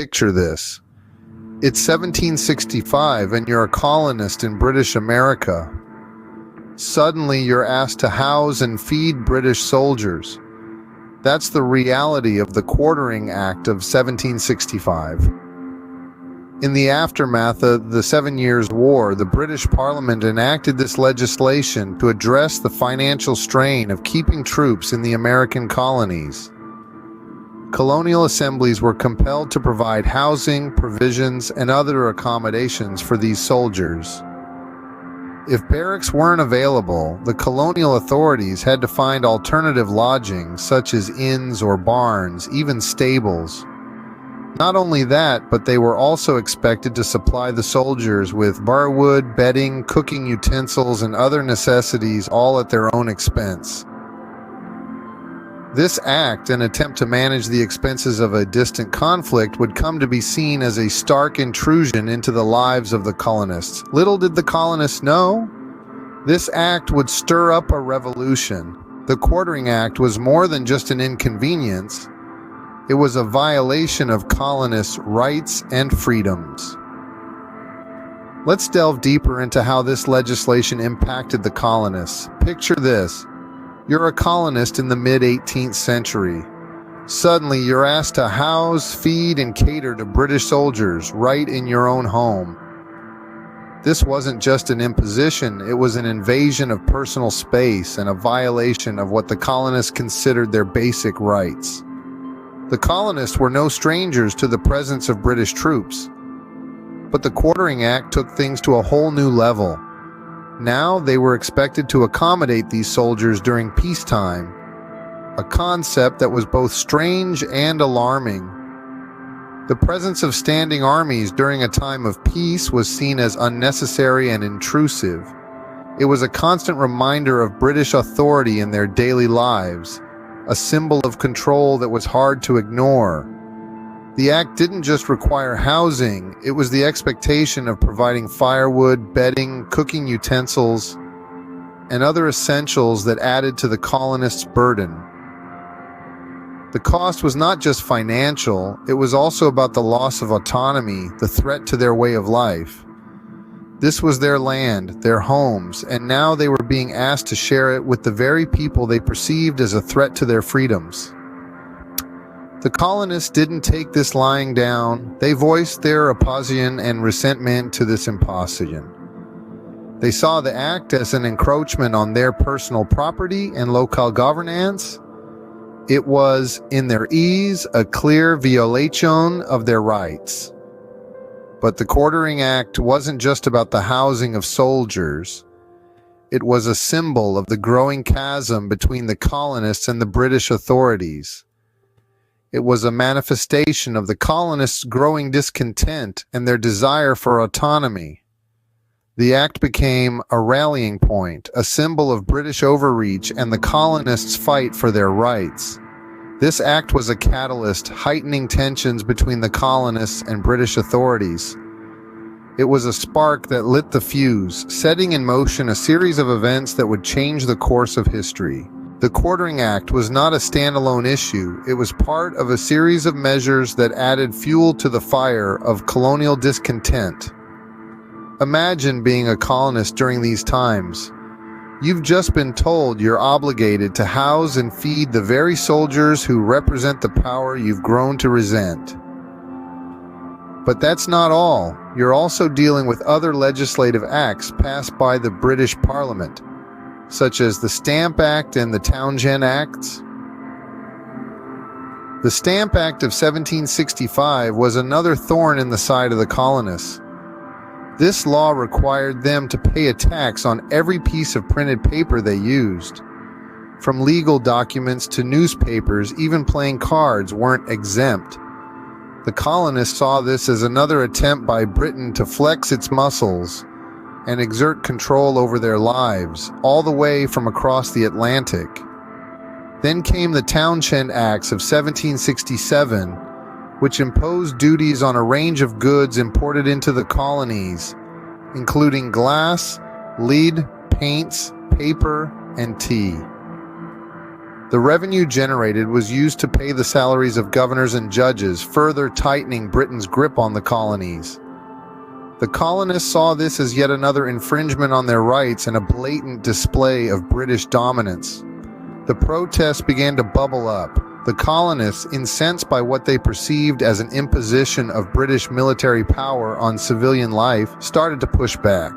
picture this. It's 1765 and you're a colonist in British America. Suddenly you're asked to house and feed British soldiers. That's the reality of the Quartering Act of 1765. In the aftermath of the 7 Years' War, the British Parliament enacted this legislation to address the financial strain of keeping troops in the American colonies. Colonial assemblies were compelled to provide housing, provisions, and other accommodations for these soldiers. If barracks weren't available, the colonial authorities had to find alternative lodging, such as inns or barns, even stables. Not only that, but they were also expected to supply the soldiers with firewood, bedding, cooking utensils, and other necessities, all at their own expense. This act, an attempt to manage the expenses of a distant conflict, would come to be seen as a stark intrusion into the lives of the colonists. Little did the colonists know, this act would stir up a revolution. The Quartering Act was more than just an inconvenience. It was a violation of colonists' rights and freedoms. Let's delve deeper into how this legislation impacted the colonists. Picture this. You're a colonist in the mid-18th century. Suddenly, you're asked to house, feed, and cater to British soldiers right in your own home. This wasn't just an imposition, it was an invasion of personal space and a violation of what the colonists considered their basic rights. The colonists were no strangers to the presence of British troops. But the Quartering Act took things to a whole new level. Now they were expected to accommodate these soldiers during peacetime, a concept that was both strange and alarming. The presence of standing armies during a time of peace was seen as unnecessary and intrusive. It was a constant reminder of British authority in their daily lives, a symbol of control that was hard to ignore. The act didn't just require housing, it was the expectation of providing firewood, bedding, cooking utensils, and other essentials that added to the colonists' burden. The cost was not just financial, it was also about the loss of autonomy, the threat to their way of life. This was their land, their homes, and now they were being asked to share it with the very people they perceived as a threat to their freedoms. The colonists didn't take this lying down. They voiced their opposition and resentment to this imposition. They saw the act as an encroachment on their personal property and local governance. It was, in their eyes, a clear violation of their rights. But the Quartering Act wasn't just about the housing of soldiers. It was a symbol of the growing chasm between the colonists and the British authorities. It was a manifestation of the colonists' growing discontent and their desire for autonomy. The act became a rallying point, a symbol of British overreach and the colonists' fight for their rights. This act was a catalyst, heightening tensions between the colonists and British authorities. It was a spark that lit the fuse, setting in motion a series of events that would change the course of history. The Quartering Act was not a standalone issue, it was part of a series of measures that added fuel to the fire of colonial discontent. Imagine being a colonist during these times. You've just been told you're obligated to house and feed the very soldiers who represent the power you've grown to resent. But that's not all. You're also dealing with other legislative acts passed by the British Parliament, such as the Stamp Act and the Townshend Acts. The Stamp Act of 1765 was another thorn in the side of the colonists. This law required them to pay a tax on every piece of printed paper they used. From legal documents to newspapers, even playing cards weren't exempt. The colonists saw this as another attempt by Britain to flex its muscles and exert control over their lives, all the way from across the Atlantic. Then came the Townshend Acts of 1767, which imposed duties on a range of goods imported into the colonies, including glass, lead, paints, paper, and tea. The revenue generated was used to pay the salaries of governors and judges, further tightening Britain's grip on the colonies. The colonists saw this as yet another infringement on their rights and a blatant display of British dominance. The protests began to bubble up. The colonists, incensed by what they perceived as an imposition of British military power on civilian life, started to push back.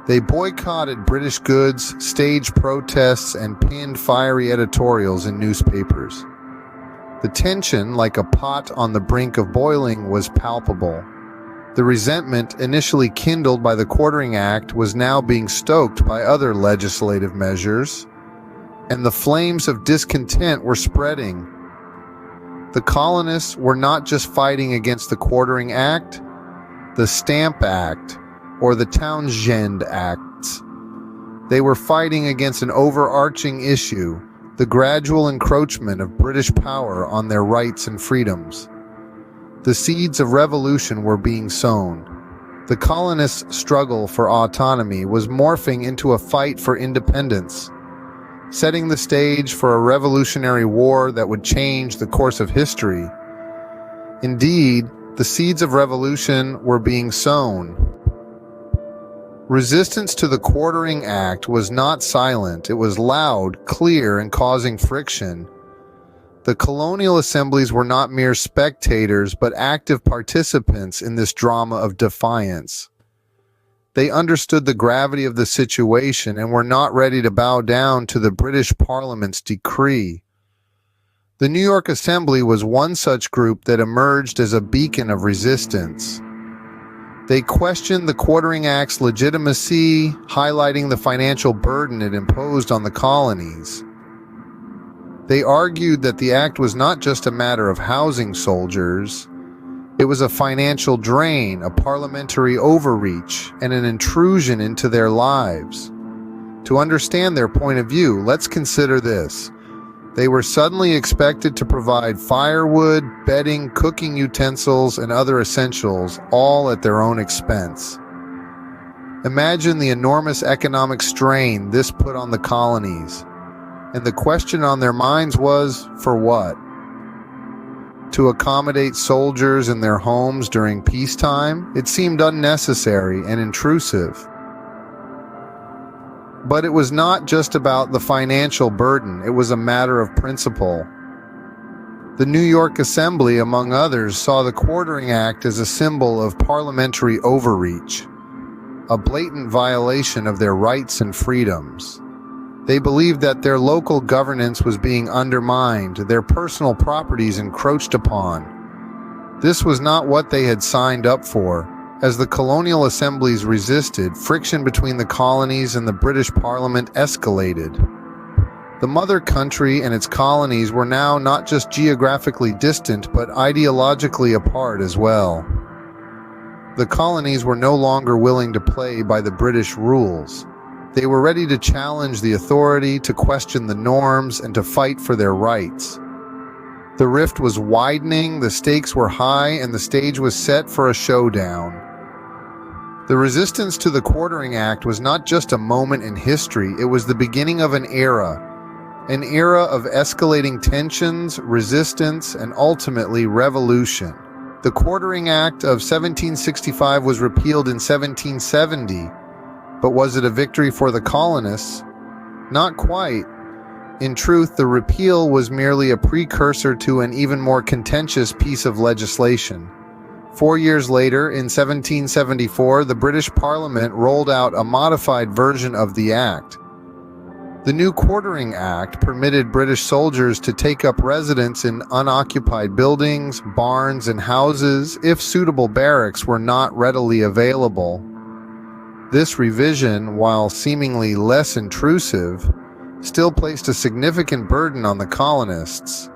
They boycotted British goods, staged protests, and pinned fiery editorials in newspapers. The tension, like a pot on the brink of boiling, was palpable. The resentment initially kindled by the Quartering Act was now being stoked by other legislative measures, and the flames of discontent were spreading. The colonists were not just fighting against the Quartering Act, the Stamp Act, or the Townshend Acts. They were fighting against an overarching issue, the gradual encroachment of British power on their rights and freedoms. The seeds of revolution were being sown. The colonists' struggle for autonomy was morphing into a fight for independence, setting the stage for a revolutionary war that would change the course of history. Indeed, the seeds of revolution were being sown. Resistance to the Quartering Act was not silent. It was loud, clear, and causing friction. The colonial assemblies were not mere spectators, but active participants in this drama of defiance. They understood the gravity of the situation and were not ready to bow down to the British Parliament's decree. The New York Assembly was one such group that emerged as a beacon of resistance. They questioned the Quartering Act's legitimacy, highlighting the financial burden it imposed on the colonies. They argued that the act was not just a matter of housing soldiers. It was a financial drain, a parliamentary overreach, and an intrusion into their lives. To understand their point of view, let's consider this. They were suddenly expected to provide firewood, bedding, cooking utensils, and other essentials, all at their own expense. Imagine the enormous economic strain this put on the colonies. And the question on their minds was, for what? To accommodate soldiers in their homes during peacetime? It seemed unnecessary and intrusive. But it was not just about the financial burden, it was a matter of principle. The New York Assembly, among others, saw the Quartering Act as a symbol of parliamentary overreach, a blatant violation of their rights and freedoms. They believed that their local governance was being undermined, their personal properties encroached upon. This was not what they had signed up for. As the colonial assemblies resisted, friction between the colonies and the British Parliament escalated. The mother country and its colonies were now not just geographically distant, but ideologically apart as well. The colonies were no longer willing to play by the British rules. They were ready to challenge the authority, to question the norms, and to fight for their rights. The rift was widening, the stakes were high, and the stage was set for a showdown. The resistance to the Quartering Act was not just a moment in history, it was the beginning of an era of escalating tensions, resistance, and ultimately revolution. The Quartering Act of 1765 was repealed in 1770, but was it a victory for the colonists? Not quite. In truth, the repeal was merely a precursor to an even more contentious piece of legislation. 4 years later, in 1774, the British Parliament rolled out a modified version of the Act. The new Quartering Act permitted British soldiers to take up residence in unoccupied buildings, barns, and houses if suitable barracks were not readily available. This revision, while seemingly less intrusive, still placed a significant burden on the colonists.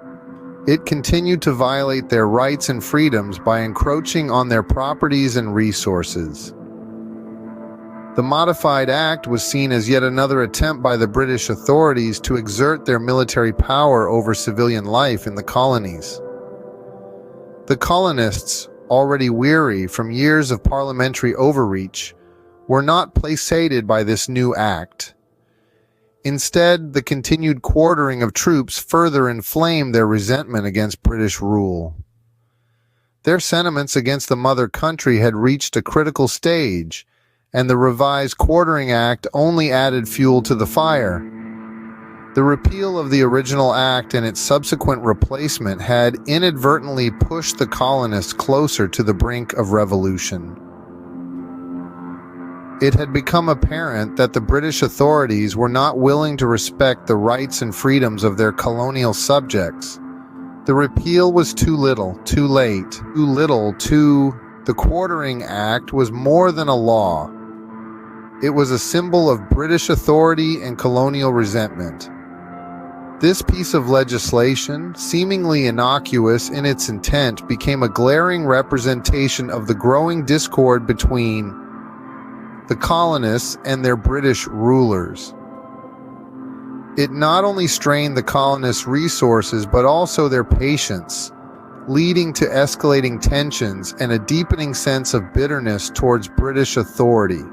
It continued to violate their rights and freedoms by encroaching on their properties and resources. The modified act was seen as yet another attempt by the British authorities to exert their military power over civilian life in the colonies. The colonists, already weary from years of parliamentary overreach, were not placated by this new act. Instead, the continued quartering of troops further inflamed their resentment against British rule. Their sentiments against the mother country had reached a critical stage, and the revised Quartering Act only added fuel to the fire. The repeal of the original act and its subsequent replacement had inadvertently pushed the colonists closer to the brink of revolution. It had become apparent that the British authorities were not willing to respect the rights and freedoms of their colonial subjects. The repeal was too little, too late, too little, The Quartering Act was more than a law. It was a symbol of British authority and colonial resentment. This piece of legislation, seemingly innocuous in its intent, became a glaring representation of the growing discord between the colonists and their British rulers. It not only strained the colonists' resources but also their patience, leading to escalating tensions and a deepening sense of bitterness towards British authority.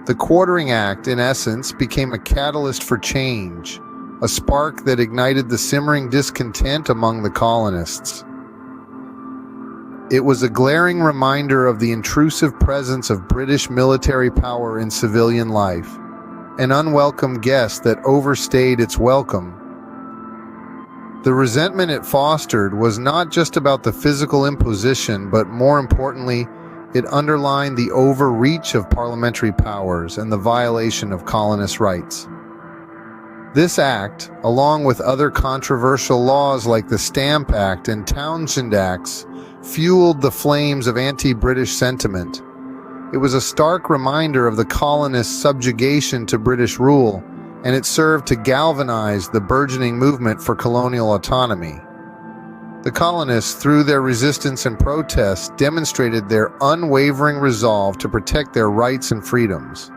The Quartering Act, in essence, became a catalyst for change, a spark that ignited the simmering discontent among the colonists. It was a glaring reminder of the intrusive presence of British military power in civilian life, an unwelcome guest that overstayed its welcome. The resentment it fostered was not just about the physical imposition, but more importantly, it underlined the overreach of parliamentary powers and the violation of colonist rights. This act, along with other controversial laws like the Stamp Act and Townshend Acts, fueled the flames of anti-British sentiment. It was a stark reminder of the colonists' subjugation to British rule, and it served to galvanize the burgeoning movement for colonial autonomy. The colonists, through their resistance and protests, demonstrated their unwavering resolve to protect their rights and freedoms.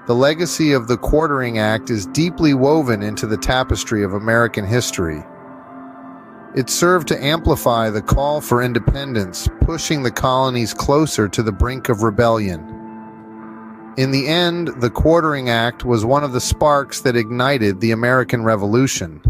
The legacy of the Quartering Act is deeply woven into the tapestry of American history. It served to amplify the call for independence, pushing the colonies closer to the brink of rebellion. In the end, the Quartering Act was one of the sparks that ignited the American Revolution.